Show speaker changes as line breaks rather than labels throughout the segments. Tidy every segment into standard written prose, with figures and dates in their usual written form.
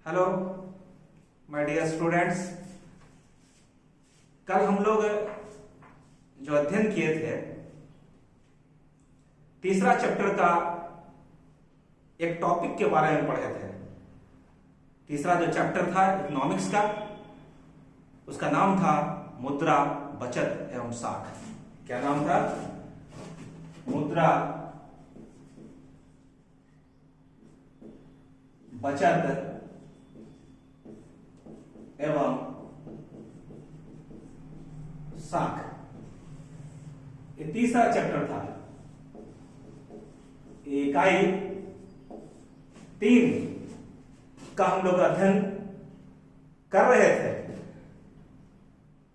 Hello my dear students. कल हम लोग जो अध्ययन किए थे तीसरा चैप्टर का एक टॉपिक के बारे में पढ़े थे। तीसरा जो चैप्टर था इकोनॉमिक्स का, उसका नाम था मुद्रा, बचत एवं साख। क्या नाम था? मुद्रा, बचत एवं साख। ये तीसरा चैप्टर था। इकाई 3 का हम लोग अध्ययन कर रहे थे।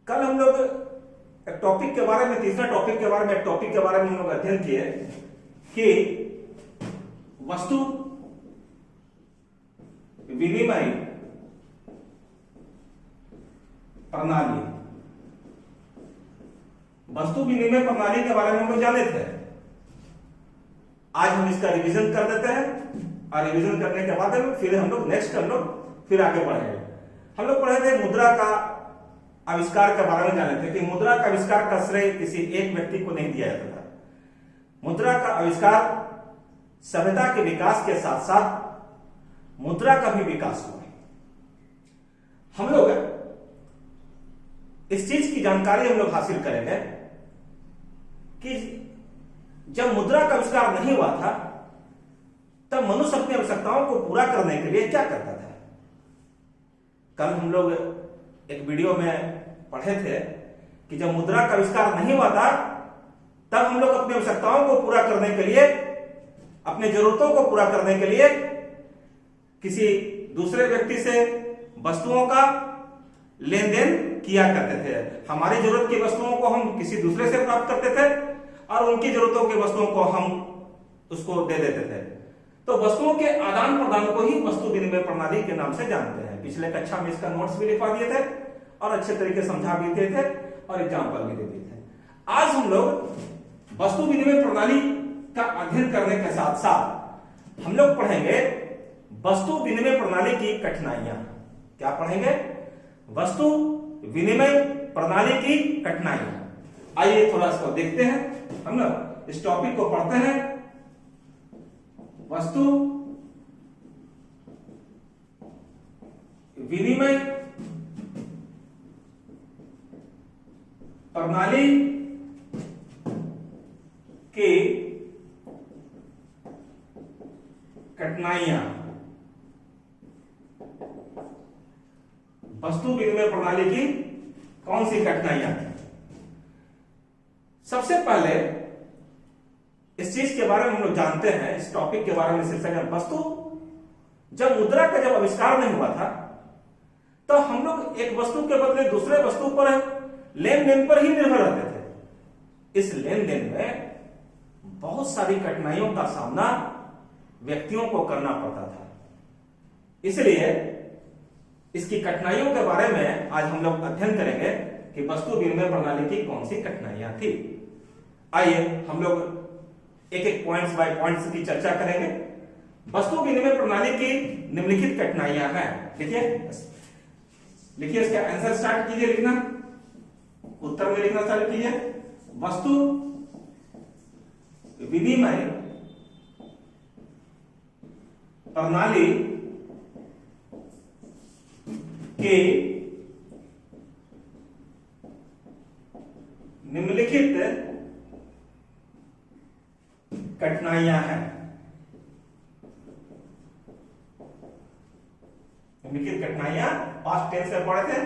कल हम लोग एक टॉपिक के बारे में, तीसरा टॉपिक के बारे में, एक टॉपिक के बारे में हम लोग अध्ययन किए कि वस्तु विनिमय प्रणाली। वस्तु विनिमय प्रणाली के बारे में हम लोग जाने थे। आज हम इसका रिवीजन कर देते हैं और रिवीजन करने के बाद फिर हम लोग फिर आगे बढ़ेंगे। हम लोग पढ़े थे मुद्रा का आविष्कार के बारे में जाने थे कि मुद्रा का आविष्कार का श्रेय किसी एक व्यक्ति को नहीं दिया जाता था। मुद्रा का आविष्कार सभ्यता के विकास के साथ साथ मुद्रा का भी विकास हुआ। हम लोग इस चीज की जानकारी हम लोग हासिल करेंगे कि जब मुद्रा का आविष्कार नहीं हुआ था तब मनुष्य अपनी आवश्यकताओं को पूरा करने के लिए क्या करता था। कल हम लोग एक वीडियो में पढ़े थे कि जब मुद्रा का आविष्कार नहीं हुआ था तब हम लोग अपनी आवश्यकताओं को पूरा करने के लिए, अपने जरूरतों को पूरा करने के लिए किसी दूसरे व्यक्ति से वस्तुओं का लेन देन किया करते थे। हमारी जरूरत की वस्तुओं को हम किसी दूसरे से प्राप्त करते थे और उनकी जरूरतों की वस्तुओं को हम उसको दे देते थे। तो वस्तुओं के आदान प्रदान को ही वस्तु विनिमय प्रणाली के नाम से जानते हैं। पिछले कक्षा में इसका नोट्स भी लिखवा दिए थे और अच्छे तरीके समझा भी दिए थे और एग्जाम्पल भी दे दिए थे। आज हम लोग वस्तु विनिमय प्रणाली का अध्ययन करने के साथ साथ हम लोग पढ़ेंगे वस्तु विनिमय प्रणाली की कठिनाइयां। क्या पढ़ेंगे? वस्तु विनिमय प्रणाली की कठिनाइयां। आइए थोड़ा इसको देखते हैं। हम लोग इस टॉपिक को पढ़ते हैं। वस्तु विनिमय प्रणाली की कठिनाइयां। वस्तु विनिमय प्रणाली की कौन सी कठिनाइयां थी? सबसे पहले इस चीज के बारे में हम लोग जानते हैं, इस टॉपिक के बारे में शीर्षक है वस्तु। जब मुद्रा का जब आविष्कार नहीं हुआ था तो हम लोग एक वस्तु के बदले दूसरे वस्तु पर लेन देन पर ही निर्भर रहते थे। इस लेन देन में बहुत सारी कठिनाइयों का सामना व्यक्तियों को करना पड़ता था। इसलिए इसकी कठिनाइयों के बारे में आज हम लोग अध्ययन करेंगे कि वस्तु विनिमय प्रणाली की कौन सी कठिनाइयां थी। आइए हम लोग एक एक पॉइंट्स बाय पॉइंट्स की चर्चा करेंगे। वस्तु विनिमय प्रणाली की निम्नलिखित कठिनाइयां हैं। लिखिए इसका आंसर स्टार्ट कीजिए लिखना, उत्तर में लिखना चालू कीजिए। वस्तु विनिमय प्रणाली के निम्नलिखित कठिनाइयां हैं। निम्नलिखित कठिनाइयां पास्ट टेंस से पढ़े थे,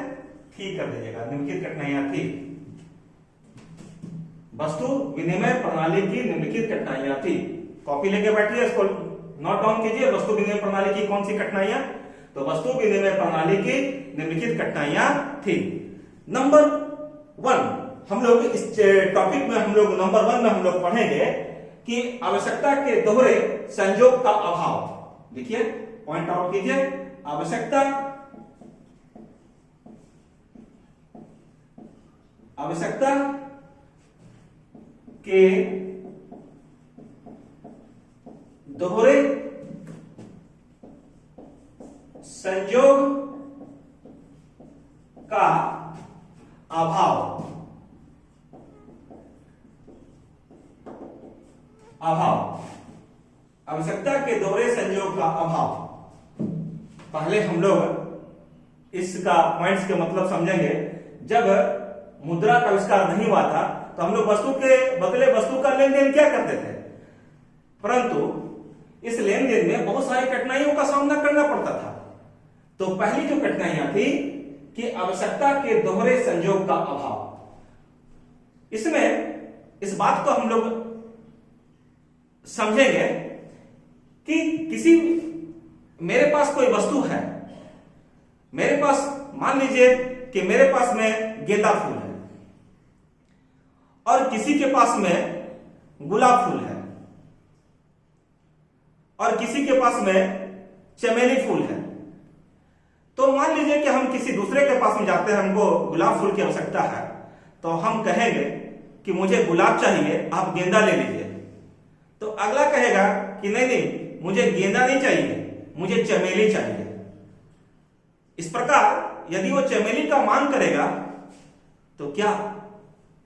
ठीक कर दीजिएगा। निम्नलिखित कठिनाइयां थी। वस्तु विनिमय प्रणाली की निम्नलिखित कठिनाइयां थी। कॉपी लेके बैठिए, इसको नोट डाउन कीजिए। वस्तु विनिमय प्रणाली की कौन सी कठिनाइयां? तो वस्तु विनिमय प्रणाली की निम्नलिखित कठिनाइयां थी। नंबर 1, हम लोग इस टॉपिक में हम लोग नंबर 1 में हम लोग पढ़ेंगे कि आवश्यकता के दोहरे संयोग का अभाव। देखिए, पॉइंट आउट कीजिए। आवश्यकता के दोहरे संयोग का अभाव, आवश्यकता के दोहरे संयोग का अभाव। पहले हम लोग इसका पॉइंट्स के मतलब समझेंगे। जब मुद्रा का आविष्कार नहीं हुआ था तो हम लोग वस्तु के बदले वस्तु का लेन देन क्या करते थे, परंतु इस लेन देन में बहुत सारी कठिनाइयों का सामना करना पड़ता था। तो पहली जो कठिनाइयां थी कि आवश्यकता के दोहरे संयोग का अभाव। इसमें इस बात को हम लोग समझेंगे कि किसी मेरे पास कोई वस्तु है, मेरे पास मान लीजिए कि मेरे पास में गेंदा फूल है और किसी के पास में गुलाब फूल है और किसी के पास में चमेली फूल है। तो मान लीजिए कि हम किसी दूसरे के पास में जाते हैं, हमको गुलाब फूल की आवश्यकता है, तो हम कहेंगे कि मुझे गुलाब चाहिए, आप गेंदा ले लीजिए। तो अगला कहेगा कि नहीं नहीं, मुझे गेंदा नहीं चाहिए, मुझे चमेली चाहिए। इस प्रकार यदि वो चमेली का मांग करेगा तो क्या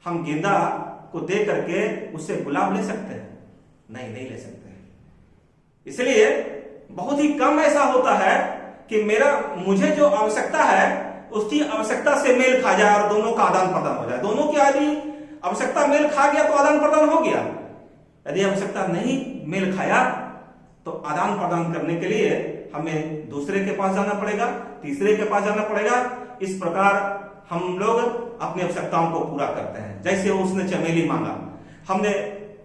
हम गेंदा को दे करके उससे गुलाब ले सकते हैं? नहीं, नहीं ले सकते हैं। इसलिए बहुत ही कम ऐसा होता है कि मुझे जो आवश्यकता है उसकी आवश्यकता से मेल खा जाए और दोनों का आदान प्रदान हो जाए। दोनों की यदि आवश्यकता मेल खा गया तो आदान प्रदान हो गया, यदि आवश्यकता नहीं मेल खाया तो आदान प्रदान करने के लिए हमें दूसरे के पास जाना पड़ेगा, तीसरे के पास जाना पड़ेगा। इस प्रकार हम लोग अपनी आवश्यकताओं को पूरा करते हैं। जैसे उसने चमेली मांगा, हमने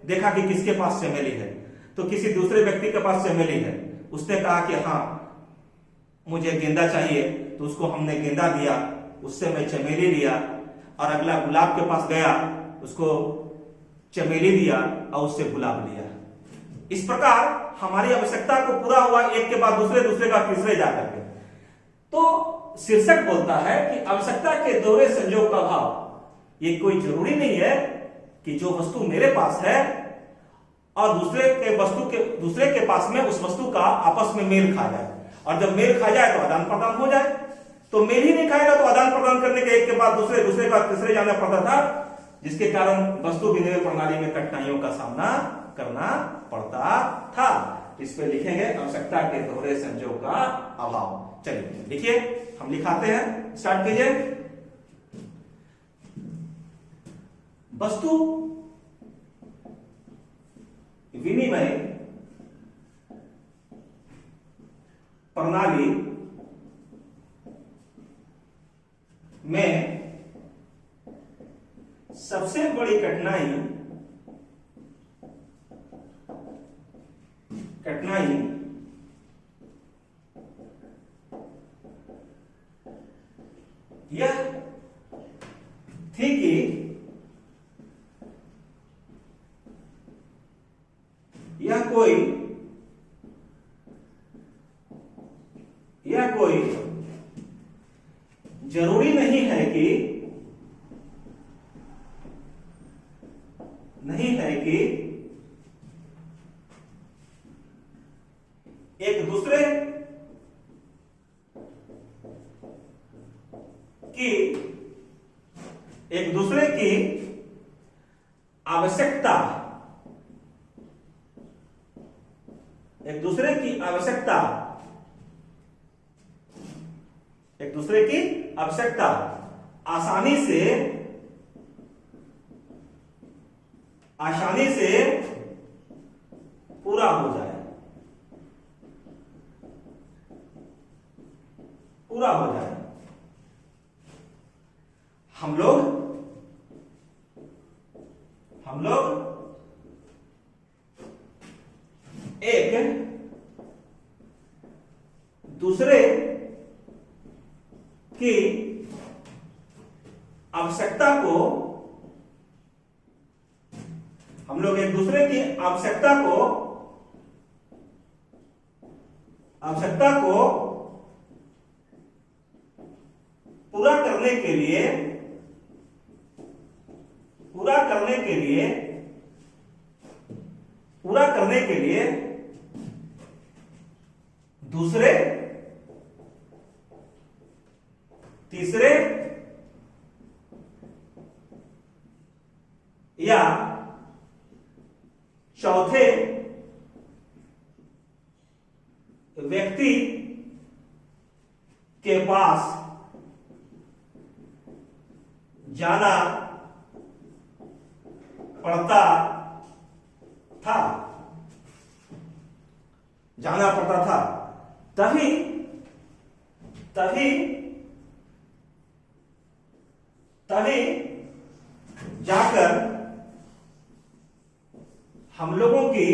देखा कि किसके पास चमेली है, तो किसी दूसरे व्यक्ति के पास चमेली है, उसने कहा कि हाँ मुझे गेंदा चाहिए, तो उसको हमने गेंदा दिया, उससे मैं चमेली लिया, और अगला गुलाब के पास गया, उसको चमेली दिया और उससे गुलाब लिया। इस प्रकार हमारी आवश्यकता को पूरा हुआ, एक के बाद दूसरे, दूसरे का तीसरे जाकर के। तो शीर्षक बोलता है कि आवश्यकता के दोहरे संयोग का अभाव। ये कोई जरूरी नहीं है कि जो वस्तु मेरे पास है और दूसरे के पास में उस वस्तु का आपस में मेल खा जाए, और जब मेल खा जाए तो आदान प्रदान हो जाए। तो मेल ही नहीं खाएगा तो आदान प्रदान करने के एक के बाद दूसरे, दूसरे का तीसरे जाना पड़ता था, जिसके कारण वस्तु विनिमय प्रणाली में कठिनाइयों का सामना करना पड़ता था। इस पे लिखेंगे आवश्यकता के दोहरे संयोग का अभाव। चलिए लिखिए, हम लिखाते हैं, स्टार्ट कीजिए। वस्तु विनिमय प्रणाली में सबसे बड़ी कठिनाई यह थी कि यह कोई जरूरी नहीं है कि एक दूसरे की आवश्यकता आसानी से पूरा हो जाए, हम लोग एक दूसरे की आवश्यकता को पूरा करने के लिए तीसरे या चौथे व्यक्ति के पास जाना पड़ता था, जाना पड़ता था, तभी तभी तभी जाकर हम लोगों की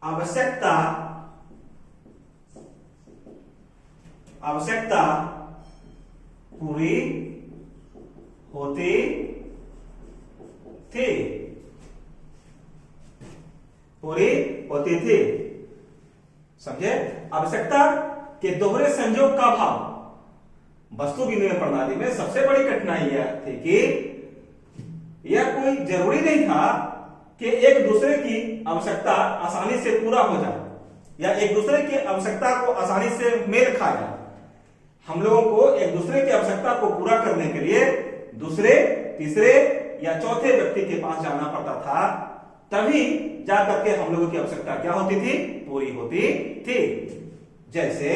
आवश्यकता पूरी होती थी, समझे? आवश्यकता के दोहरे संयोग का भाव। वस्तु विनिमय प्रणाली में सबसे बड़ी कठिनाई यह थी कि यह कोई जरूरी नहीं था कि एक दूसरे की आवश्यकता आसानी से पूरा हो जाए या एक दूसरे की आवश्यकता को आसानी से मेल खा जाए। हम लोगों को एक दूसरे की आवश्यकता को पूरा करने के लिए दूसरे, तीसरे या चौथे व्यक्ति के पास जाना पड़ता था, तभी जाकर के हम लोगों की आवश्यकता क्या होती थी? पूरी होती थी। जैसे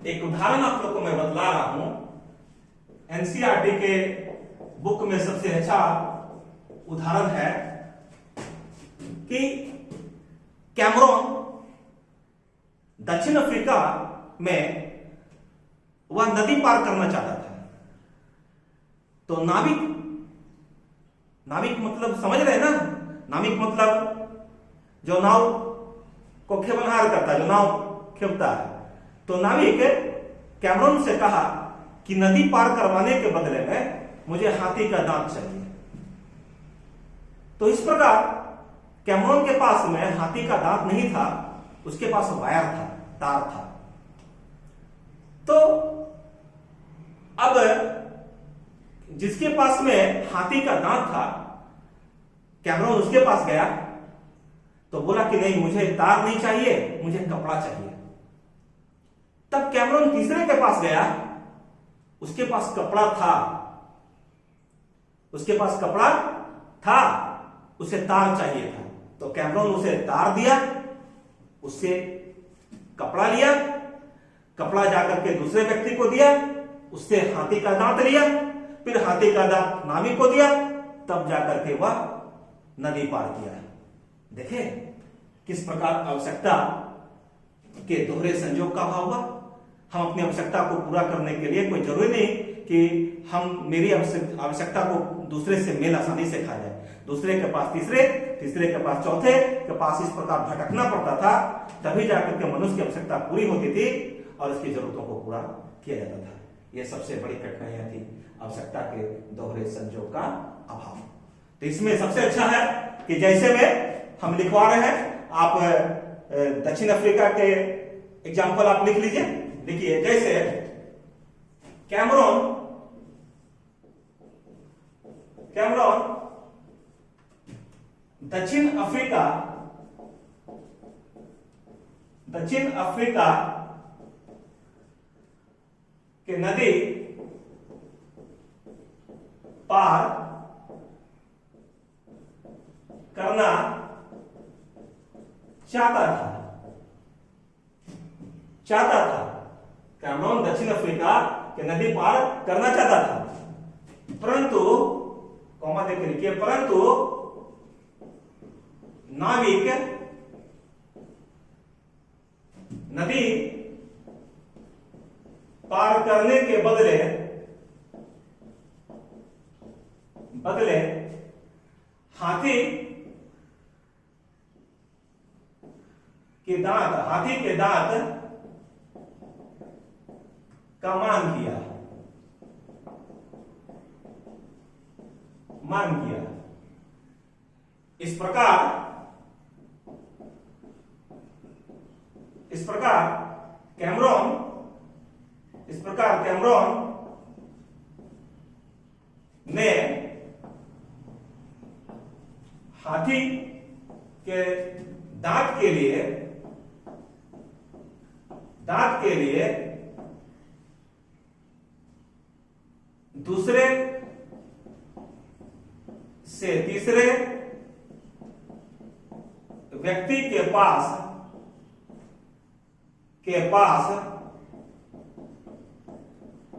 एक उदाहरण आप लोगों को मैं बतला रहा हूं। एनसीईआरटी के बुक में सबसे अच्छा उदाहरण है कि कैमरून दक्षिण अफ्रीका में वह नदी पार करना चाहता था। तो नाविक मतलब समझ रहे ना? नाविक मतलब जो नाव को खेवनहार करता है, जो नाव खेवता है। तो नाविक कैमरून से कहा कि नदी पार करवाने के बदले में मुझे हाथी का दांत चाहिए। तो इस प्रकार कैमरून के पास में हाथी का दांत नहीं था, उसके पास वायर था, तार था। तो अब जिसके पास में हाथी का दांत था, कैमरून उसके पास गया तो बोला कि नहीं, मुझे तार नहीं चाहिए, मुझे कपड़ा चाहिए। तब कैमरून तीसरे के पास गया, उसके पास कपड़ा था, उसे तार चाहिए था। तो कैमरून उसे तार दिया, उससे कपड़ा लिया, कपड़ा जाकर के दूसरे व्यक्ति को दिया, उससे हाथी का दांत लिया, फिर हाथी का दांत नाविक को दिया, तब जाकर के वह नदी पार किया। देखे किस प्रकार आवश्यकता के दोहरे संयोग का भाव हुआ। हम अपनी आवश्यकता को पूरा करने के लिए कोई जरूरी नहीं कि हम मेरी आवश्यकता को दूसरे से मेल आसानी से खा जाए। दूसरे के पास तीसरे, तीसरे के पास चौथे के पास इस प्रकार भटकना पड़ता था, तभी जाकर के मनुष्य की आवश्यकता पूरी होती थी और उसकी जरूरतों को पूरा किया जाता था। यह सबसे बड़ी कठिनाइयां थी, आवश्यकता के दोहरे संयोग का अभाव। तो इसमें सबसे अच्छा है कि जैसे में हम लिखवा रहे हैं, आप दक्षिण अफ्रीका के एग्जाम्पल आप लिख लीजिए। देखिए, जैसे कैमरून दक्षिण अफ्रीका के नदी पार करना चाहता था। कैमरून दक्षिण अफ्रीका के नदी पार करना चाहता था, परंतु कॉमा देख लिखिए, परंतु नाविक नदी पार करने के बदले हाथी के दांत का मांग किया। इस प्रकार कैमरून ने हाथी के दांत के लिए दांत के लिए दूसरे से तीसरे व्यक्ति के पास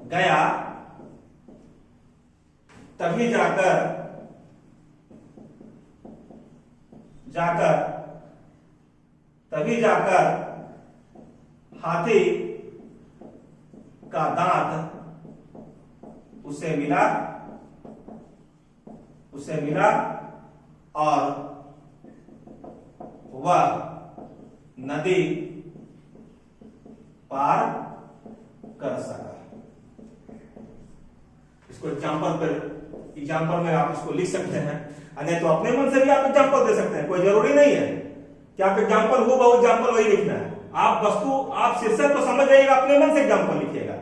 गया, तभी जाकर हाथी का दांत उसे मिला और वह नदी पार कर सका। इसको एग्जाम्पल में आप इसको लिख सकते हैं, नहीं तो अपने मन से भी आप एग्जाम्पल दे सकते हैं, कोई जरूरी नहीं है कि आप एग्जाम्पल हो बहुत एग्जाम्पल वही लिखना है। आप शीर्षक को समझ जाइएगा, अपने मन से एग्जाम्पल लिखिएगा,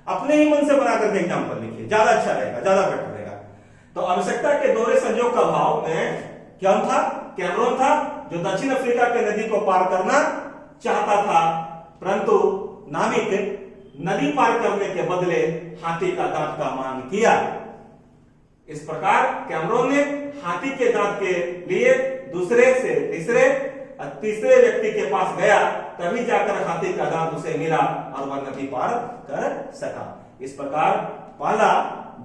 अपने ही मन से बना करके एग्जाम्पल लिखिए, ज्यादा अच्छा रहेगा, ज्यादा बेटर रहेगा। तो आवश्यकता के दोहरे संयोग का अभाव में क्या था? कैमरून था जो दक्षिण अफ्रीका के नदी को पार करना चाहता था, परंतु नाविक नदी पार करने के बदले हाथी का दांत का मांग किया। इस प्रकार कैमरून ने हाथी के दांत के लिए दूसरे से तीसरे व्यक्ति के पास गया, तभी जाकर हाथी का दांत उसे मिला और वह नदी पार कर सका। इस प्रकार पहला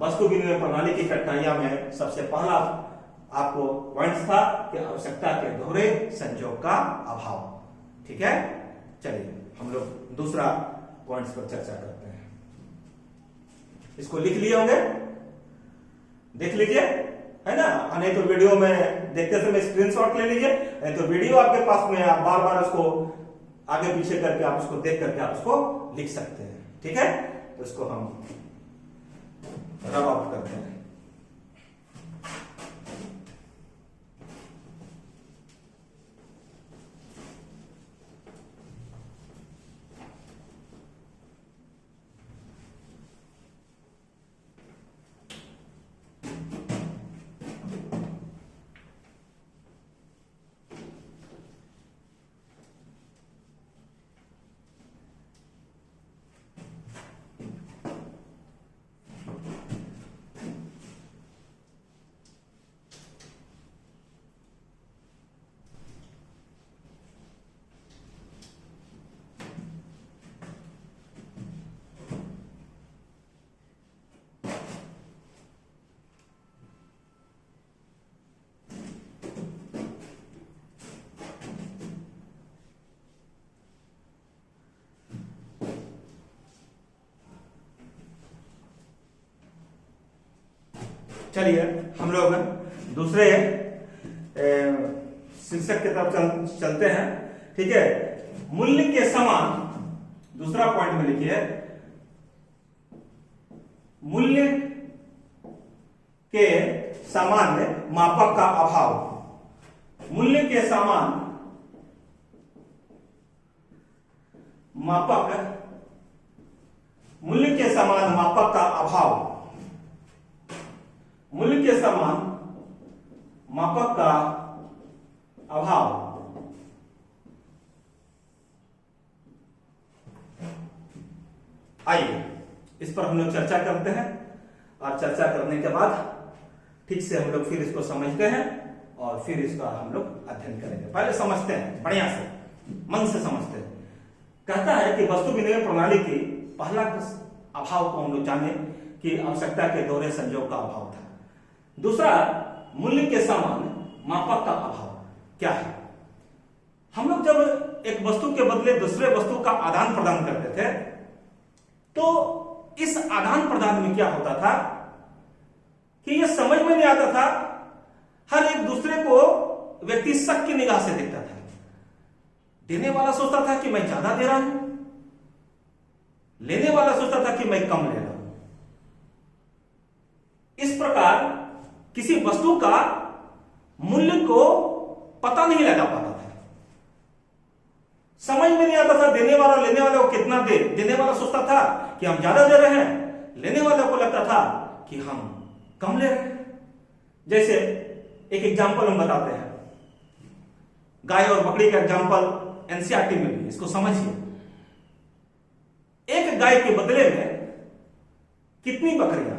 वस्तु विनिमय प्रणाली की कठिनाइयां में सबसे पहला आपको पॉइंट्स था कि आवश्यकता के दोहरे संयोग का अभाव। ठीक है, चलिए हम लोग दूसरा पॉइंट्स पर चर्चा करते हैं। इसको लिख लिए होंगे, देख लीजिए, है ना? नहीं तो वीडियो में देखते समय स्क्रीनशॉट ले लीजिए, नहीं तो वीडियो आपके पास में आप बार बार उसको आगे पीछे करके आप उसको देख करके आप उसको लिख सकते हैं। ठीक है, तो इसको हम रब आउट करते हैं। चलिए हम लोग दूसरे शीर्षक की तरफ चलते हैं। ठीक है, मूल्य के समान, दूसरा पॉइंट में लिखिए, मूल्य के सामान्य मापक का अभाव। मूल्य के समान मापक, मूल्य के समान मापक का अभाव, मूल्य के समान मापक का अभाव। आइए इस पर हम लोग चर्चा करते हैं, और चर्चा करने के बाद ठीक से हम लोग फिर इसको समझते हैं और फिर इसका हम लोग अध्ययन करेंगे। पहले समझते हैं, बढ़िया से मन से समझते हैं। कहता है कि वस्तु विनिमय प्रणाली की पहला अभाव को हम लोग जाने कि आवश्यकता के दोहरे संयोग का अभाव था। दूसरा, मूल्य के समान मापक का अभाव क्या है? हम लोग जब एक वस्तु के बदले दूसरे वस्तु का आदान प्रदान करते थे, तो इस आदान प्रदान में क्या होता था कि यह समझ में नहीं आता था, हर एक दूसरे को व्यक्ति शक की निगाह से देखता था। देने वाला सोचता था कि मैं ज्यादा दे रहा हूं, लेने वाला सोचता था कि मैं कम ले रहा हूं। इस प्रकार किसी वस्तु का मूल्य को पता नहीं लगा पाता था, समझ में नहीं आता था देने वाला लेने वाले को कितना दे। देने वाला सोचता था कि हम ज्यादा दे रहे हैं, लेने वाले को लगता था कि हम कम ले रहे हैं। जैसे एक एग्जांपल हम बताते हैं, गाय और बकरी का एग्जांपल एनसीईआरटी में भी, इसको समझिए। गाय के बदले में कितनी बकरियां।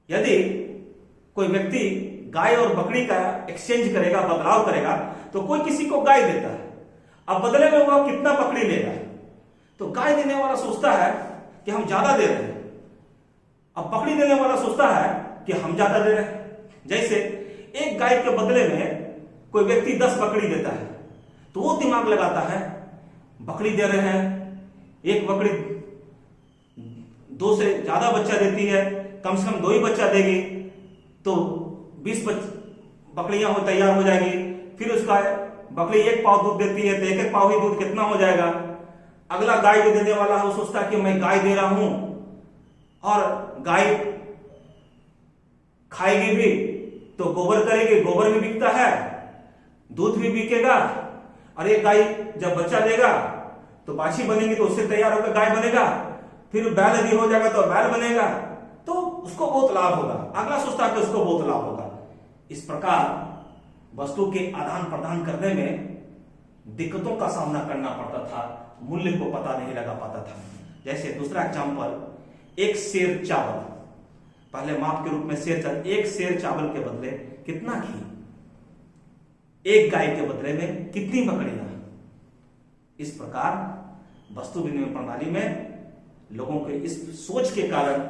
यदि कोई व्यक्ति गाय और बकरी का एक्सचेंज करेगा, बदलाव करेगा, तो कोई किसी को गाय देता है, अब बदले में वह कितना बकरी लेगा। तो गाय देने वाला सोचता है कि हम ज्यादा दे रहे हैं, अब बकरी देने वाला सोचता है कि हम ज्यादा दे रहे हैं। जैसे एक गाय के बदले में कोई व्यक्ति 10 बकरी देता है, तो वो दिमाग लगाता है बकरी दे रहे हैं, एक बकरी 2 से ज्यादा बच्चा देती है, कम से कम 2 ही बच्चा देगी, तो 20 बकरियां तैयार हो जाएंगी। फिर उसका बकरी 1 पाव दूध देती है, तो 1-1 पाव ही दूध कितना हो जाएगा। अगला गाय जो देने वाला है वो सोचता है कि मैं गाय दे रहा हूं और गाय खाएगी भी तो गोबर करेगी, गोबर भी बिकता है, दूध भी बिकेगा, और एक गाय जब बच्चा देगा तो बाछी बनेगी, तो उससे तैयार होकर गाय बनेगा, फिर बैल यदि हो जाएगा तो बैल बनेगा, तो उसको बहुत लाभ होगा। अगला सोचता है कि उसको बहुत लाभ होगा। इस प्रकार वस्तु के आदान प्रदान करने में दिक्कतों का सामना करना पड़ता था, मूल्य को पता नहीं लगा पाता था। जैसे दूसरा एग्जांपल, एक सेर चावल, पहले माप के रूप में सेर चावल, एक सेर चावल के बदले कितना घी, एक गाय के बदले में कितनी बकरियां। इस प्रकार वस्तु विनिमय प्रणाली में लोगों के इस सोच के कारण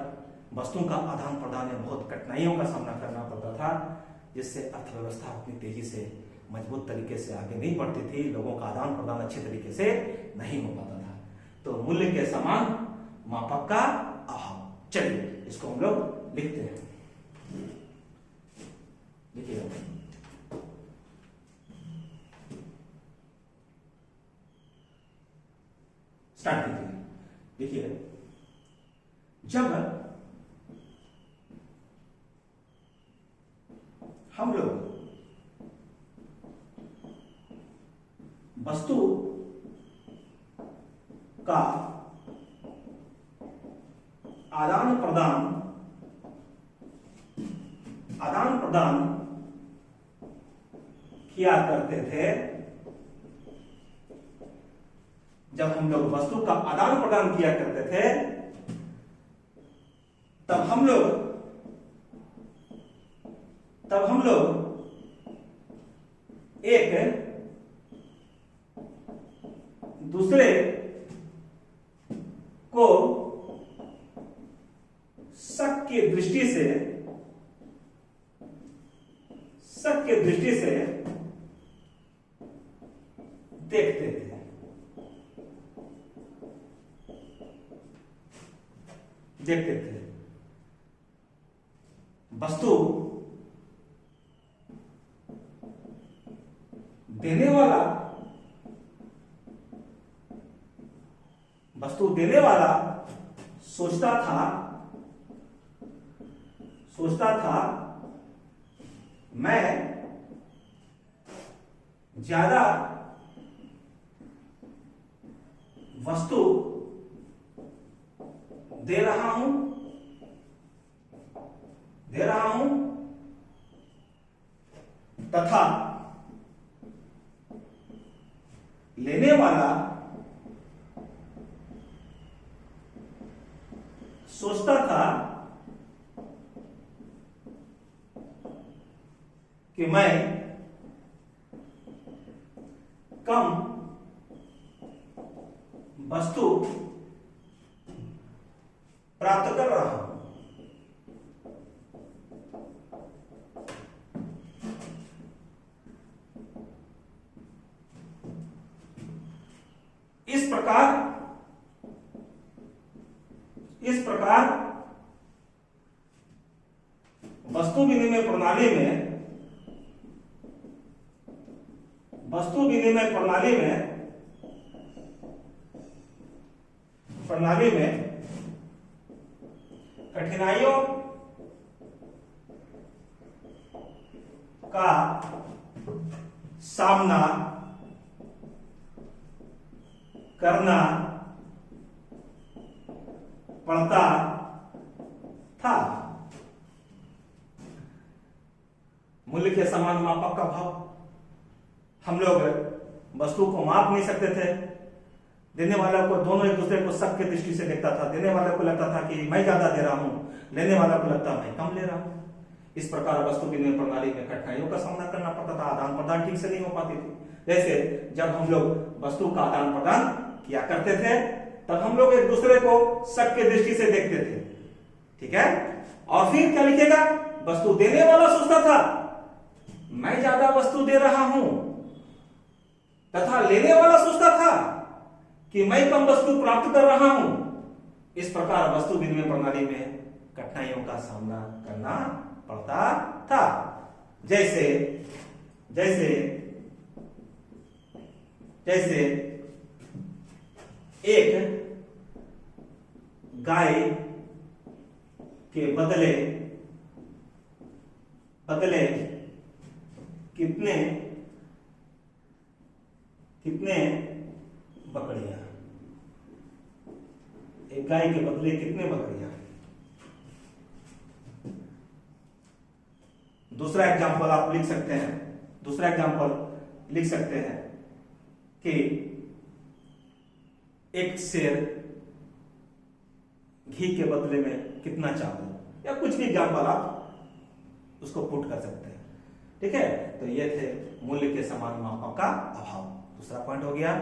वस्तुओं का आदान प्रदान में बहुत कठिनाइयों का सामना करना पड़ता था, जिससे अर्थव्यवस्था अपनी तेजी से मजबूत तरीके से आगे नहीं बढ़ती थी, लोगों का आदान प्रदान अच्छे तरीके से नहीं हो पाता था। तो मूल्य के समान मापक का अभाव। चलिए इसको हम लोग लिखते हैं। देखिए स्टार्ट कीजिए। देखिए जब हम लोग वस्तु का आदान प्रदान किया करते थे, जब हम लोग वस्तु का आदान प्रदान किया करते थे, तब हम लोग एक दूसरे को शक की दृष्टि से देखते थे। वस्तु देने वाला सोचता था मैं ज्यादा वस्तु दे रहा हूं तथा लेने वाला सोचता था कि मैं कम वस्तु प्राप्त कर रहा हूं। इस प्रकार वस्तु विनिमय प्रणाली में कठिनाइयों का सामना करना पड़ता था। मूल्य के समान मापक का भाव, हम लोग वस्तु को माप नहीं सकते थे, देने वाला को, दोनों एक दूसरे को शक की दृष्टि से देखता था। देने वाले को लगता था कि मैं ज्यादा दे रहा हूं, लेने वाला को लगता मैं कम ले रहा हूं। इस प्रकार वस्तु विनिमय प्रणाली में कठिनाइयों का सामना करना पड़ता था। आदान प्रदान ठीक से नहीं हो पाती थी। जैसे जब हम लोग वस्तु का आदान प्रदान किया करते थे तब हम लोग एक दूसरे को शक की दृष्टि से देखते थे, ठीक है। और फिर क्या लिखेगा, वस्तु देने वाला सोचता था मैं ज्यादा वस्तु दे रहा हूं, तथा लेने वाला सोचता था कि मैं कम वस्तु प्राप्त कर रहा हूं। इस प्रकार वस्तु विनिमय प्रणाली में कठिनाइयों का सामना करना पड़ता था। जैसे जैसे जैसे एक गाय के बदले कितने बकरियां, एक गाय के बदले कितने बकरियां। दूसरा एग्जांपल आप लिख सकते हैं, दूसरा एग्जांपल लिख सकते हैं कि एक शेर घी के बदले में कितना चावल, या कुछ भी एग्जांपल आप उसको पुट कर सकते हैं, ठीक है। तो ये थे मूल्य के समान मापों का अभाव। दूसरा पॉइंट हो गया,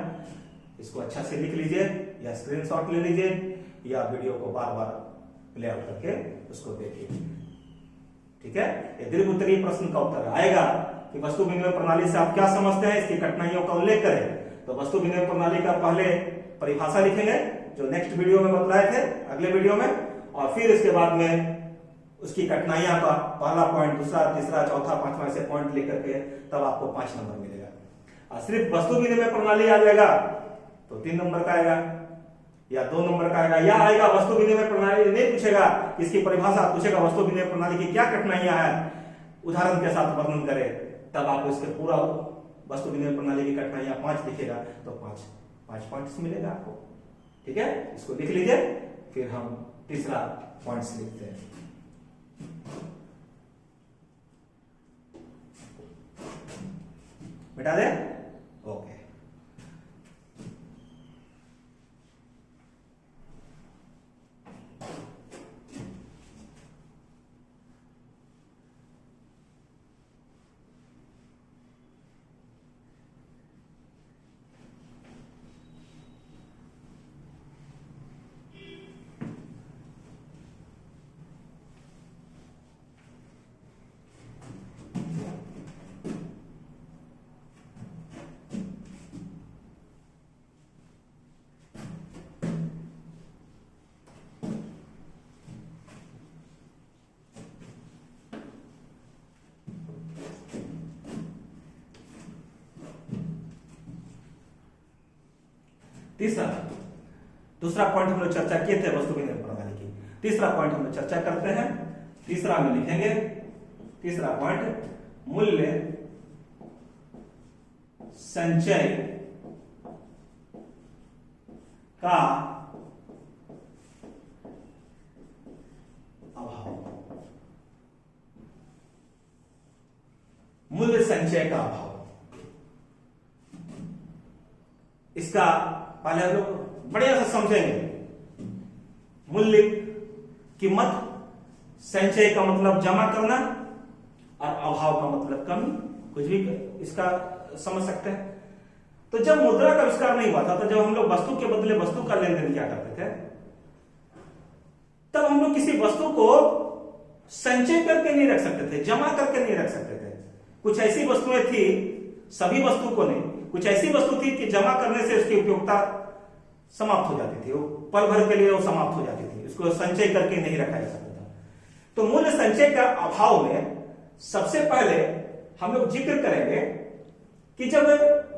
इसको अच्छा से लिख लीजिए या स्क्रीनशॉट ले लीजिए या वीडियो को बार बार प्ले आउट करके उसको देखिए, ठीक है। ये दीर्घ उत्तरीय प्रश्न का उत्तर आएगा कि वस्तु विनिमय प्रणाली से आप क्या समझते हैं, इसकी कठिनाइयों का उल्लेख करें। तो वस्तु विनिमय प्रणाली का पहले परिभाषा लिखेंगे जो नेक्स्ट वीडियो में बतलाए थे, अगले वीडियो में, और फिर इसके बाद में उसकी कठिनाइयां का पहला पॉइंट, दूसरा, तीसरा, चौथा, पांचवा ऐसे पॉइंट लेकर के तब आपको 5 नंबर मिलेगा। और सिर्फ वस्तु विनिमय प्रणाली आ जाएगा तो 3 नंबर का आएगा या 2 नंबर का आएगा, या आएगा वस्तु विनिमय प्रणाली नहीं पूछेगा, इसकी परिभाषा पूछेगा वस्तु विनिमय प्रणाली की क्या कठिनाइयां हैं, उदाहरण के साथ वर्णन करे, तब आपको इसके पूरा वस्तु विनिमय प्रणाली की कठिनाइयां 5 लिखेगा तो 5 पॉइंट्स मिलेगा आपको, ठीक है। इसको लिख लीजिए, फिर हम तीसरा पॉइंट्स लिखते हैं। मिटा दे, ओके। दूसरा पॉइंट हम लोग चर्चा किए थे वस्तु विनिमय प्रणाली की। तीसरा पॉइंट हम लोग चर्चा करते हैं। तीसरा में लिखेंगे, तीसरा पॉइंट, मूल्य संचय का अभाव। मूल्य संचय का अभाव, इसका पहले हम लोग बढ़िया से समझेंगे। मूल्य, कीमत, संचय का मतलब जमा करना और अभाव का मतलब कमी, कुछ भी इसका समझ सकते हैं। तो जब मुद्रा का आविष्कार नहीं हुआ था, तो जब हम लोग वस्तु के बदले वस्तु का लेन देन क्या करते थे, तब हम लोग किसी वस्तु को संचय करके नहीं रख सकते थे, जमा करके नहीं रख सकते थे। कुछ ऐसी वस्तुएं थी, सभी वस्तु को नहीं, कुछ ऐसी वस्तु थी कि जमा करने से उसकी उपयोगिता समाप्त हो जाती थी, वो पल भर के लिए वो समाप्त हो जाती थी, उसको संचय करके नहीं रखा जा सकता था। तो मूल्य संचय का अभाव में सबसे पहले हम लोग जिक्र करेंगे कि जब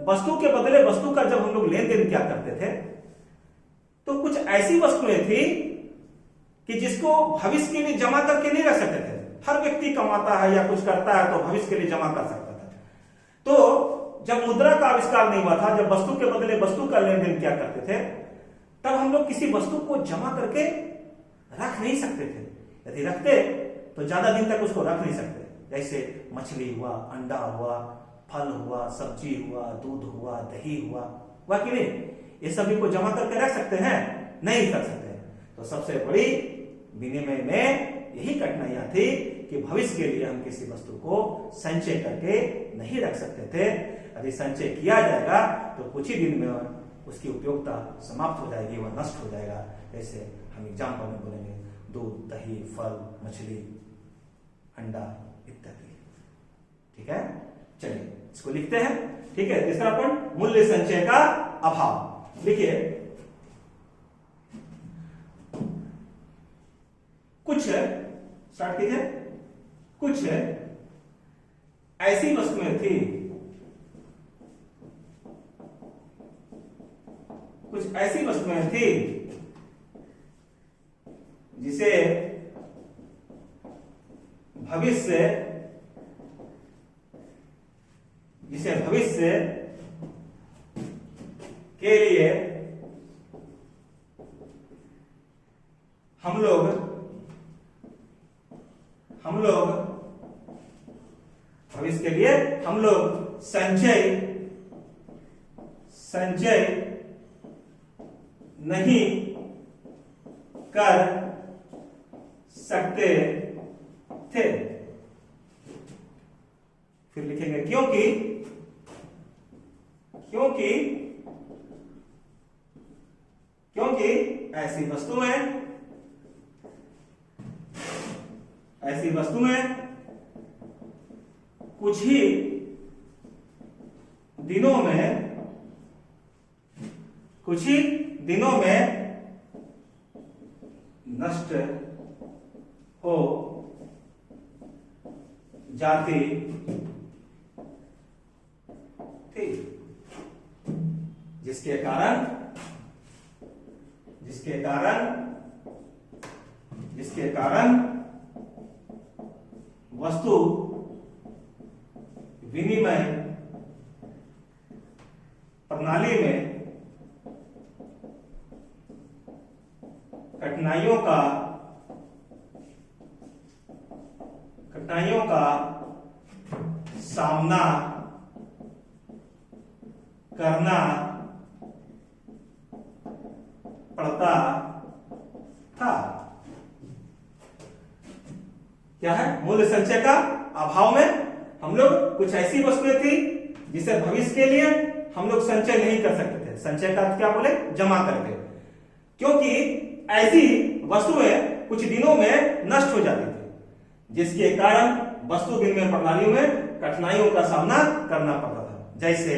वस्तु के बदले वस्तु का जब हम लोग लेन देन क्या करते थे, तो कुछ ऐसी वस्तुएं थी कि जिसको भविष्य के लिए जमा करके नहीं रख सकते थे। हर व्यक्ति कमाता है या कुछ करता है तो भविष्य के लिए जमा कर सकता था। तो जब मुद्रा का आविष्कार नहीं हुआ था, जब वस्तु के बदले वस्तु का लेन देन क्या करते थे, तब हम लोग किसी वस्तु को जमा करके रख नहीं सकते थे। यदि रखते तो ज्यादा दिन तक उसको रख नहीं सकते। जैसे मछली हुआ, अंडा हुआ, फल हुआ, सब्जी हुआ, दूध हुआ, दही हुआ कि नहीं, ये सभी को जमा करके रख सकते हैं? नहीं कर सकते। तो सबसे बड़ी विनिमय में यही कठिनाइयां थी कि भविष्य के लिए हम किसी वस्तु को संचय करके नहीं रख सकते थे। यदि संचय किया जाएगा तो कुछ ही दिन में उसकी उपयोगिता समाप्त हो जाएगी, वह नष्ट हो जाएगा। जैसे हम एग्जाम्पल में बोलेंगे दूध, दही, फल, मछली, अंडा इत्यादि। ठीक है, चलिए इसको लिखते हैं। ठीक है, तीसरा पॉइंट मूल्य संचय का अभाव। लिखिए, कुछ स्टार्ट कीजिए। कुछ ऐसी वस्तुएं थी, कुछ ऐसी वस्तुएं थी जिसे भविष्य के लिए हम लोग भविष्य के लिए हम लोग संचय नहीं कर सकते थे। फिर लिखेंगे क्योंकि ऐसी वस्तुएं कुछ ही दिनों में नष्ट हो जाती थी, जिसके कारण वस्तु विनिमय प्रणाली में कठिनाइयों का सामना करना पड़ता था। क्या है? मूल्य संचय का अभाव में हम लोग कुछ ऐसी वस्तुएं थी जिसे भविष्य के लिए हम लोग संचय नहीं कर सकते थे। संचय का अर्थ क्या बोले? जमा करके। क्योंकि ऐसी वस्तुएं कुछ दिनों में नष्ट हो जाती थी, जिसके कारण वस्तु विनिमय प्रणालियों में कठिनाइयों का सामना करना पड़ता था। जैसे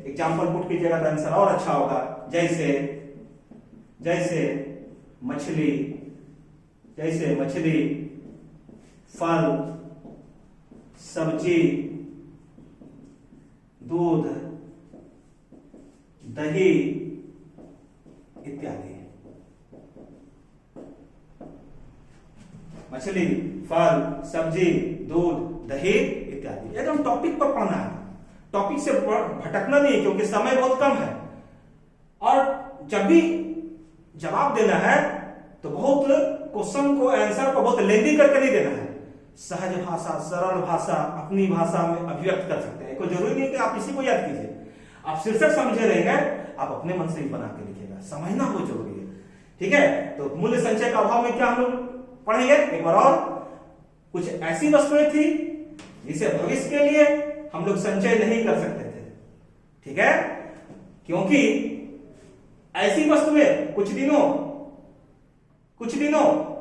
एग्जाम्पल पुट कीजिएगा तो आंसर और अच्छा होगा। जैसे मछली, फल, सब्जी, दूध, दही इत्यादि। मछली, फल, सब्जी, दूध, दही इत्यादि। एकदम टॉपिक पर पढ़ना है, टॉपिक से भटकना नहीं, क्योंकि समय बहुत कम है। और जब भी जवाब देना है तो बहुत क्वेश्चन को, आंसर को बहुत लेंदी करके नहीं देना है। सहज भाषा, सरल भाषा, अपनी भाषा में अभिव्यक्त कर सकते हैं। कोई जरूरी नहीं कि आप इसी को याद कीजिए। आप शीर्षक समझे रहेंगे, आप अपने मन से ही बना के लिखिएगा। समझना बहुत जरूरी है। ठीक है, तो मूल्य संचय का अभाव में क्या हम लोग पढ़ेंगे एक बार और। कुछ ऐसी वस्तुएं थी जिसे भविष्य के लिए हम लोग संचय नहीं कर सकते थे। ठीक है, क्योंकि ऐसी वस्तुएं कुछ दिनों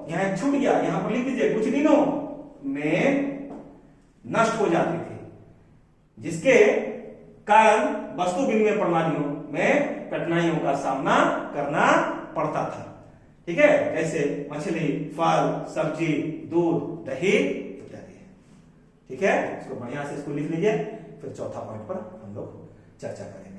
यहां छूट गया, यहां पर लिख दीजिए, कुछ दिनों में नष्ट हो जाती थी, जिसके कारण वस्तु विनिमय प्रणालियों में कठिनाइयों का सामना करना पड़ता था। ठीक है, जैसे मछली, फल, सब्जी, दूध, दही इत्यादि। ठीक है, इसको बढ़िया से इसको लिख लीजिए। फिर चौथा पॉइंट पर हम लोग चर्चा करेंगे।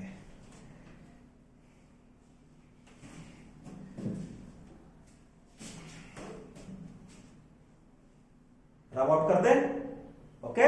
रब आउट कर दे। ओके,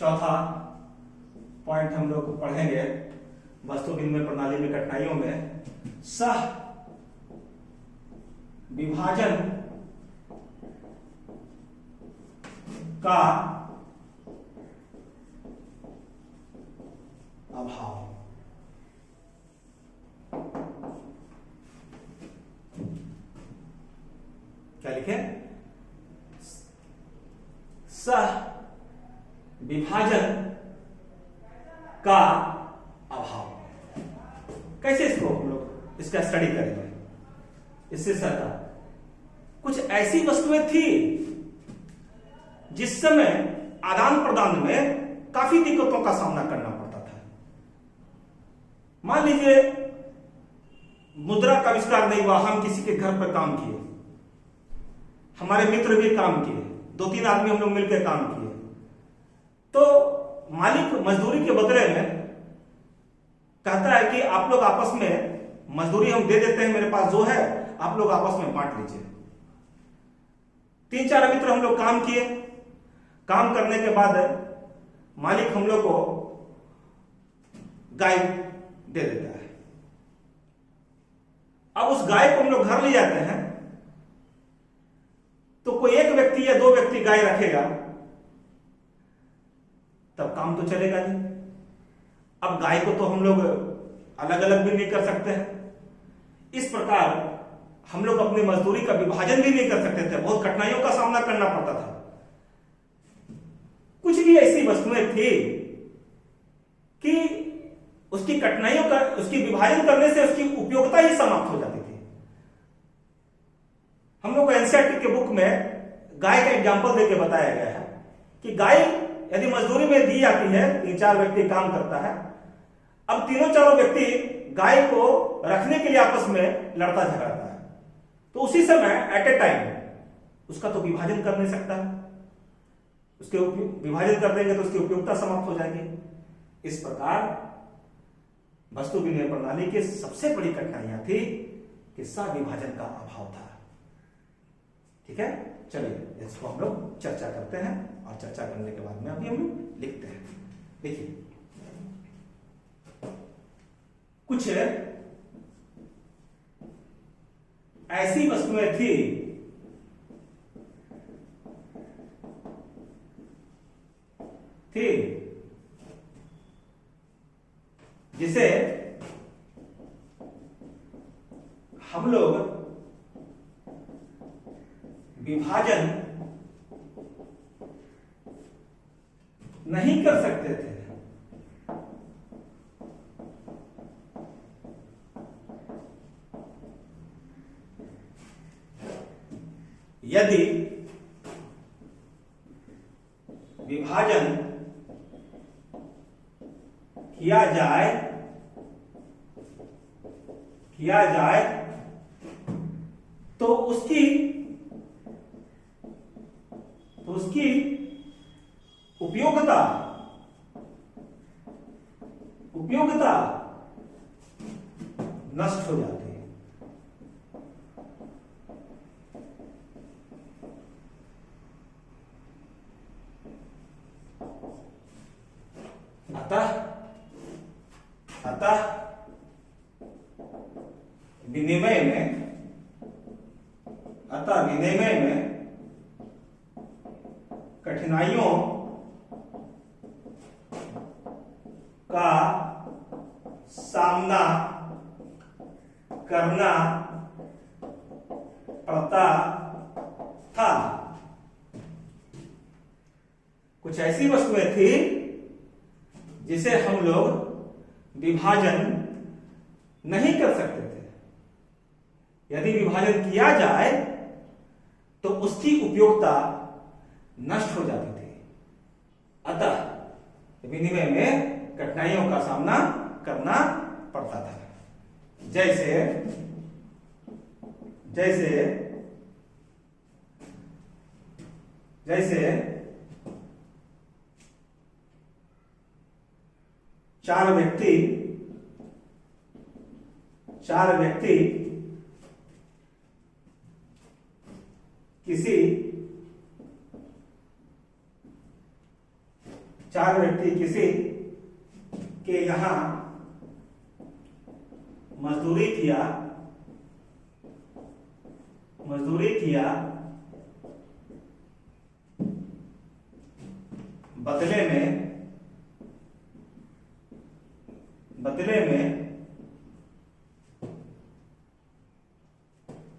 चौथा पॉइंट हम लोग पढ़ेंगे वस्तु विनिमय प्रणाली में कठिनाइयों में सह विभाजन का अभाव। क्या लिखे? सह विभाजन का अभाव। कैसे इसको हम लोग इसका स्टडी करेंगे? इससे सरकार कुछ ऐसी वस्तुएं थी जिस समय आदान प्रदान में काफी दिक्कतों का सामना करना पड़ता था। मान लीजिए मुद्रा का आविष्कार नहीं हुआ, हम किसी के घर पर काम किए, हमारे मित्र भी काम किए, 2-3 आदमी हम लोग मिलकर काम किए, तो मालिक मजदूरी के बदले में कहता है कि आप लोग आपस में मजदूरी हम दे देते हैं, मेरे पास जो है आप लोग आपस में बांट लीजिए। 3-4 मित्र हम लोग काम किए, काम करने के बाद मालिक हम लोग को गाय दे देता है। अब उस गाय को हम लोग घर ले जाते हैं तो कोई एक व्यक्ति या 2 व्यक्ति गाय रखेगा, तब काम तो चलेगा नहीं। अब गाय को तो हम लोग अलग अलग भी नहीं कर सकते हैं। इस प्रकार हम लोग अपनी मजदूरी का विभाजन भी नहीं कर सकते थे, बहुत कठिनाइयों का सामना करना पड़ता था। कुछ भी ऐसी वस्तुएं थी कि उसकी कठिनाइयों का, उसकी विभाजन करने से उसकी उपयोगिता ही समाप्त हो जाती थी। हम लोग को एनसीईआरटी के बुक में गाय का एग्जाम्पल देके बताया गया है कि गाय यदि मजदूरी में दी जाती है, 3-4 व्यक्ति काम करता है, अब 3-4 व्यक्ति गाय को रखने के लिए आपस में लड़ता झगड़ता है, तो उसी समय एट ए टाइम उसका तो विभाजन कर नहीं सकता। उसके विभाजन कर देंगे तो उसकी उपयोगिता समाप्त हो जाएगी। इस प्रकार वस्तु विनिमय प्रणाली की सबसे बड़ी कठिनाइयां थी कि सह विभाजन का अभाव था। ठीक है, चलिए इसको हम लोग चर्चा करते हैं और चर्चा करने के बाद में अभी हम लोग लिखते हैं। देखिए कुछ ऐसी वस्तुएं थी जिसे हम लोग विभाजन नहीं कर सकते थे। यदि विभाजन किया जाए तो उसकी उपयोगिता नष्ट हो जाती है। अतः विनिमय में कठिनाइयों का सामना करना पड़ता था। कुछ ऐसी वस्तुएं थी जिसे हम लोग विभाजन नहीं कर सकते थे। यदि विभाजन किया जाए तो उसकी उपयोगिता नष्ट हो जाती थी। अतः विनिमय में कठिनाइयों का सामना करना पड़ता था। जैसे चार व्यक्ति किसी चार व्यक्ति किसी के यहां मजदूरी किया,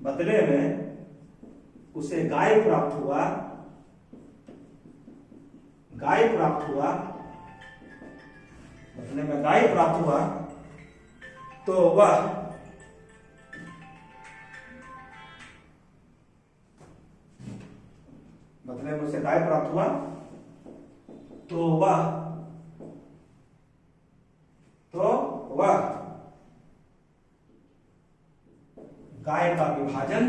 बदले में उसे गाय प्राप्त हुआ, बदले में गाय प्राप्त हुआ, तो वह बदले में उसे गाय प्राप्त हुआ तो वह गाय का विभाजन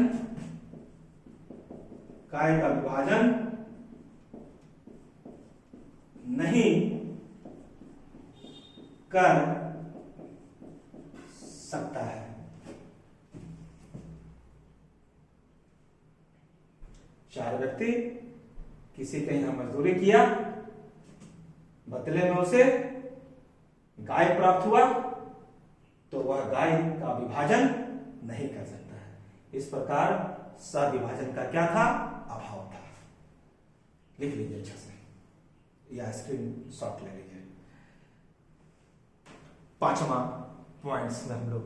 नहीं कर सकता है। चार व्यक्ति किसी के यहां मजदूरी किया, बदले में उसे गाय प्राप्त हुआ तो वह गाय का विभाजन नहीं कर सकता है। इस प्रकार सविभाजन का क्या था? अभाव था। लिख लीजिए अच्छा से या स्क्रीन शॉट ले लीजिए। पांचवा पॉइंट्स में हम लोग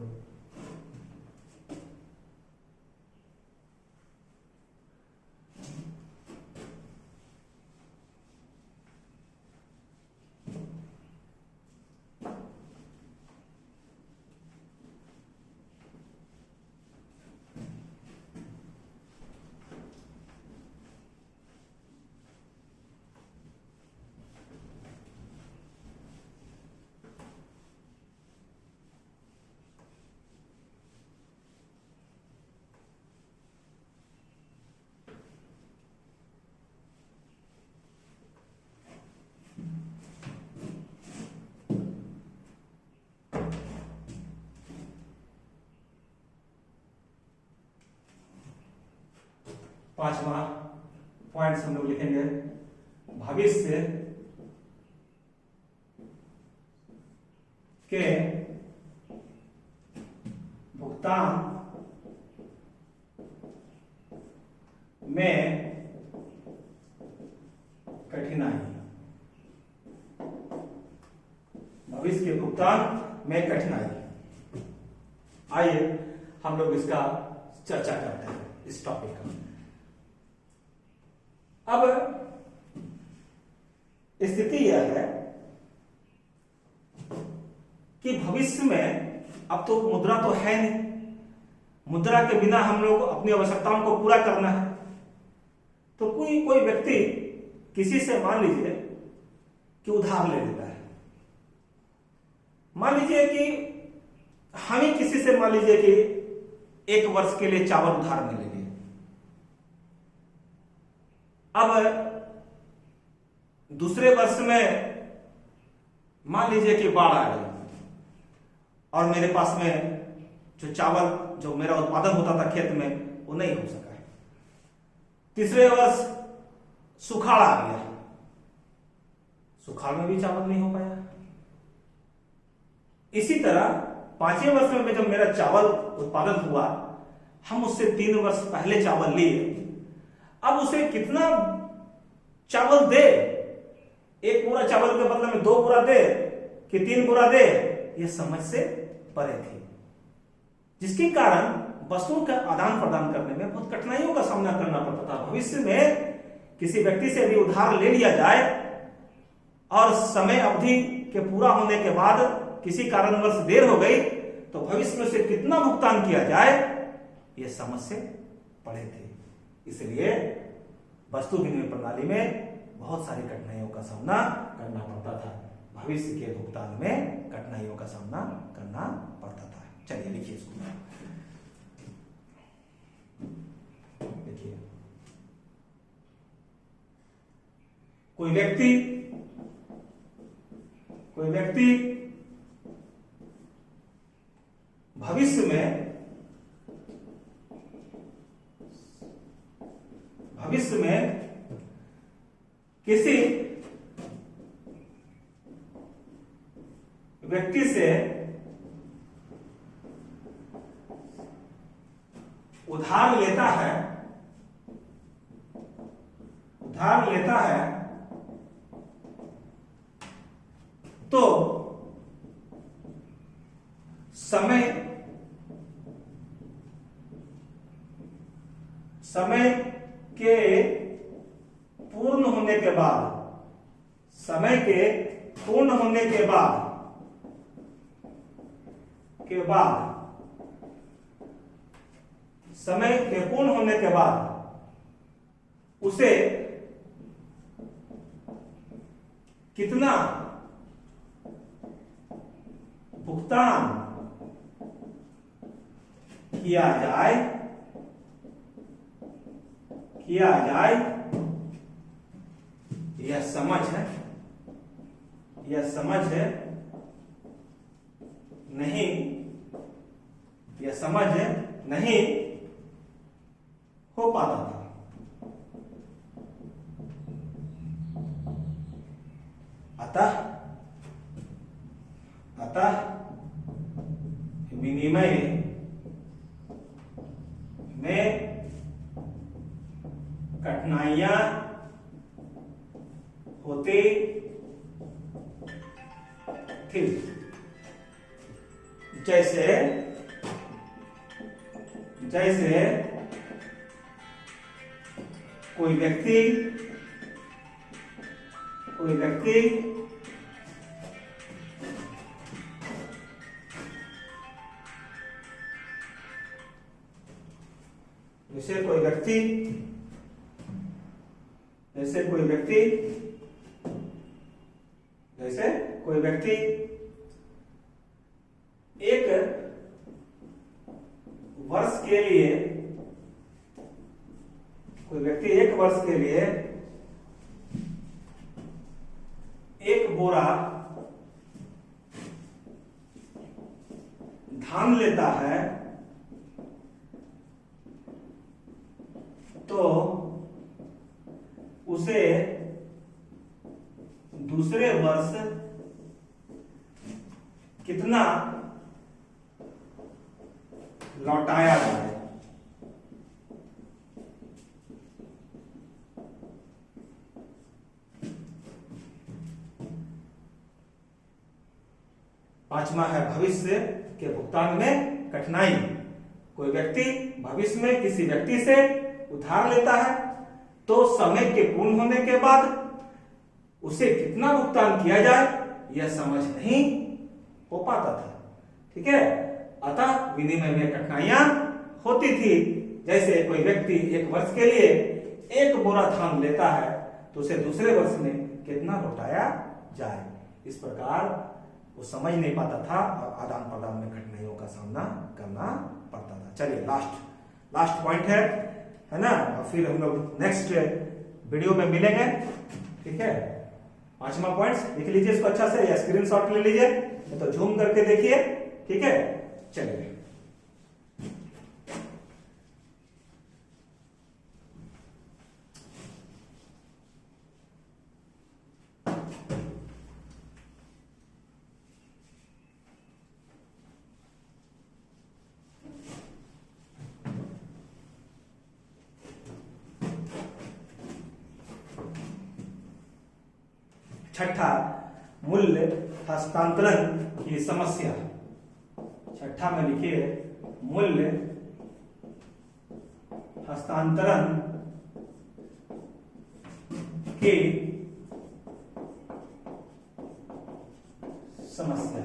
पांचवा पॉइंट्स हम लोग लिखेंगे भविष्य के भुगतान में कठिनाई, भविष्य के भुगतान में कठिनाई। आइए हम लोग इसका चर्चा करते हैं, इस टॉपिक का। अब स्थिति यह है कि भविष्य में अब तो मुद्रा तो है नहीं, मुद्रा के बिना हम लोग अपनी आवश्यकताओं को पूरा करना है। तो कोई व्यक्ति किसी से मान लीजिए कि उधार ले लेता है। मान लीजिए कि हम ही किसी से मान लीजिए कि 1 वर्ष के लिए चावल उधार में ले लिए। अब दूसरे वर्ष में मान लीजिए कि बाढ़ आ गई और मेरे पास में जो चावल जो मेरा उत्पादन होता था खेत में वो नहीं हो सका है। तीसरे वर्ष सुखाड़ आ गया, सुखाड़ में भी चावल नहीं हो पाया। इसी तरह 5वें वर्ष में जब मेरा चावल उत्पादन हुआ, हम उससे 3 वर्ष पहले चावल लिए। अब उसे कितना चावल दे, 1 बोरा चावल के बदले में 2 बोरा दे कि 3 बोरा दे, यह समझ से परे थी, जिसके कारण वस्तुओं का आदान प्रदान करने में बहुत कठिनाइयों का सामना करना पड़ता था। भविष्य में किसी व्यक्ति से भी उधार ले लिया जाए और समय अवधि के पूरा होने के बाद किसी कारणवश देर हो गई तो भविष्य में से कितना भुगतान किया जाए, यह समझ से परे थे। इसलिए वस्तु विनिमय प्रणाली में बहुत सारी कठिनाइयों का सामना करना पड़ता था। भविष्य के भुगतान में कठिनाइयों का सामना करना पड़ता था। चलिए लिखिए इसको, देखिए कोई व्यक्ति भविष्य में किसी व्यक्ति से उधार लेता है, तो समय के पूर्ण होने के बाद, समय के पूर्ण होने के बाद समय के पूर्ण होने के बाद उसे कितना भुगतान किया जाए यह समझ नहीं हो पाता था। अतः विनिमय में कठिनाइयां होती थी। जैसे कोई व्यक्ति जैसे कोई व्यक्ति एक वर्ष के लिए एक बोरा धान लेता है, तो उसे दूसरे वर्ष कितना लौटाया जाए। पांचवा है भविष्य के भुगतान में कठिनाई। कोई व्यक्ति भविष्य में किसी व्यक्ति से उधार लेता है, तो समय के पूर्ण होने के बाद उसे कितना भुगतान किया जाए यह समझ नहीं हो पाता था। ठीक है, अतः विनिमय में कठिनाइयां होती थी। जैसे कोई व्यक्ति एक वर्ष के लिए एक बोरा धान लेता है, तो उसे दूसरे वर्ष में कितना लौटाया जाए। इस प्रकार वो समझ नहीं पाता था और आदान प्रदान में कठिनाइयों का सामना करना पड़ता था। चलिए लास्ट पॉइंट है ना, और फिर हम लोग नेक्स्ट वीडियो में मिलेंगे। ठीक है, पांचवा पॉइंट लिख लीजिए इसको अच्छा से, या स्क्रीनशॉट ले लीजिए, तो जूम करके देखिए। ठीक है, चलिए छठा, मूल्य हस्तांतरण की समस्या। छठा में लिखिए मूल्य हस्तांतरण की समस्या।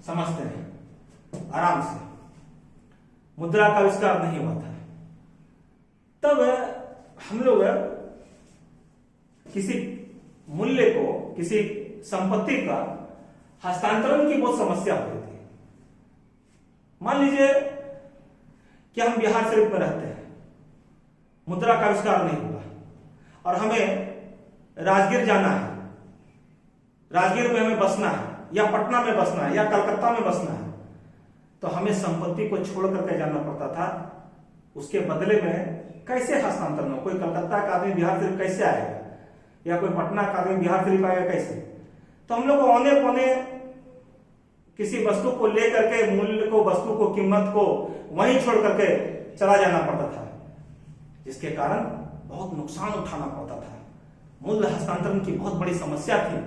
समझते हैं आराम से। मुद्रा का आविष्कार नहीं हुआ था, तब हम लोग किसी मूल्य को, किसी संपत्ति का हस्तांतरण की बहुत समस्या होती थी। मान लीजिए कि हम बिहार शरीफ में रहते हैं, मुद्रा का आविष्कार नहीं हुआ और हमें राजगीर जाना है, राजगीर में हमें बसना है, या पटना में बसना है, या कलकत्ता में बसना है, तो हमें संपत्ति को छोड़ करके जाना पड़ता था। उसके बदले में कैसे हस्तांतरण हो? कोई कलकत्ता का आदमी बिहार शरीफ कैसे आएगा, या कोई पटना का आदमी बिहार शरीफ आएगा कैसे? तो हम लोग को औने पौने किसी वस्तु को लेकर के मूल्य को, वस्तु को, कीमत को वहीं छोड़ करके चला जाना पड़ता था, जिसके कारण बहुत नुकसान उठाना पड़ता था। मूल्य हस्तांतरण की बहुत बड़ी समस्या थी,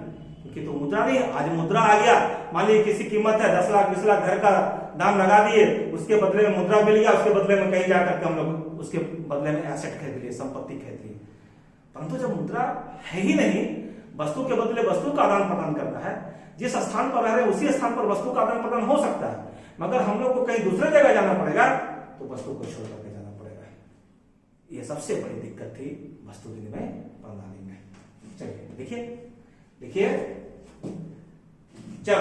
क्योंकि तो मुद्रा नहीं, आज मुद्रा आ गया, मान लीजिए किसी कीमत है 10 लाख 20 लाख घर का दाम लगा दिए, उसके बदले में मुद्रा मिल गया, उसके बदले में कहीं जाकर के हम लोग उसके बदले में एसेट खरीद लिए, संपत्ति खरीद ली। परंतु जब मुद्रा है ही नहीं, वस्तु के बदले वस्तु का आदान प्रदान करता है, जिस स्थान पर रह रहे हैं उसी स्थान पर वस्तु का आदान प्रदान हो सकता है, मगर हम लोग को कहीं दूसरे जगह जाना पड़ेगा तो वस्तु को छोड़ करके जाना पड़ेगा। यह सबसे बड़ी दिक्कत थी वस्तु विनिमय प्रणाली में। चलिए देखिए जब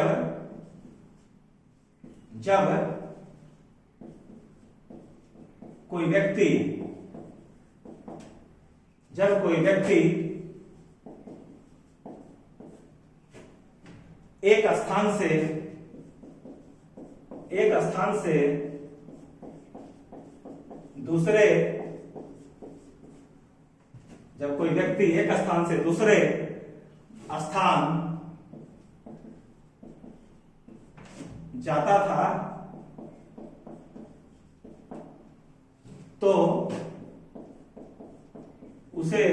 कोई व्यक्ति एक स्थान से दूसरे स्थान जाता था तो उसे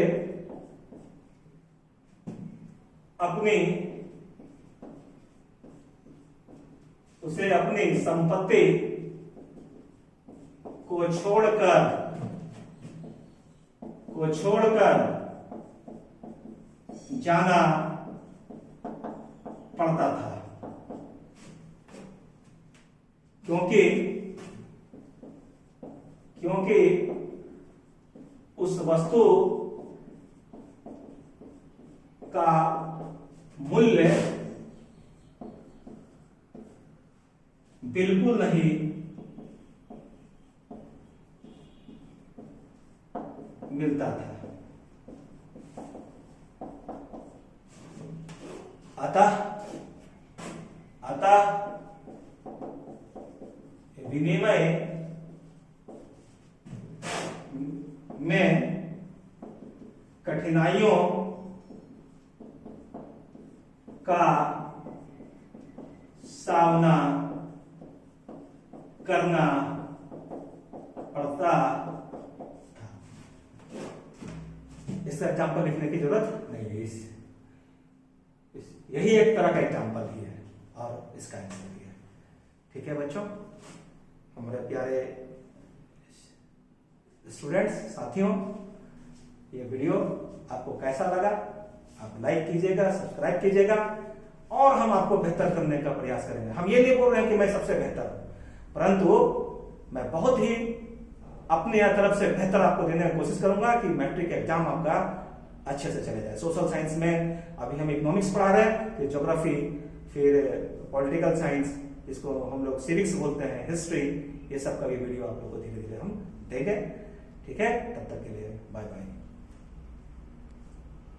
अपनी संपत्ति को छोड़कर जाना पड़ता था, क्योंकि उस वस्तु का मूल्य बिल्कुल नहीं मिलता था। अतः विनिमय में कठिनाइयों का सामना करना पड़ता था। इसका एग्जाम्पल लिखने की जरूरत नहीं है, यही एक तरह का एग्जाम्पल ही है और इसका आंसर भी है। ठीक है बच्चों, हमारे प्यारे स्टूडेंट्स, साथियों, ये वीडियो आपको कैसा लगा? आप लाइक कीजिएगा, सब्सक्राइब कीजिएगा और हम आपको बेहतर करने का प्रयास करेंगे। हम ये नहीं बोल रहे हैं कि मैं सबसे बेहतर हूं, परंतु मैं बहुत ही अपनी तरफ से बेहतर आपको देने की कोशिश करूंगा कि मैट्रिक एग्जाम आपका अच्छे से चले जाए। सोशल साइंस में अभी हम इकोनॉमिक्स पढ़ा रहे हैं, फिर ज्योग्राफी, फिर पॉलिटिकल साइंस, जिसको हम लोग सिविक्स बोलते हैं, हिस्ट्री, ये सब का भी वीडियो आप लोग को धीरे धीरे हम देंगे। ठीक है, तब तक के लिए बाय बाय।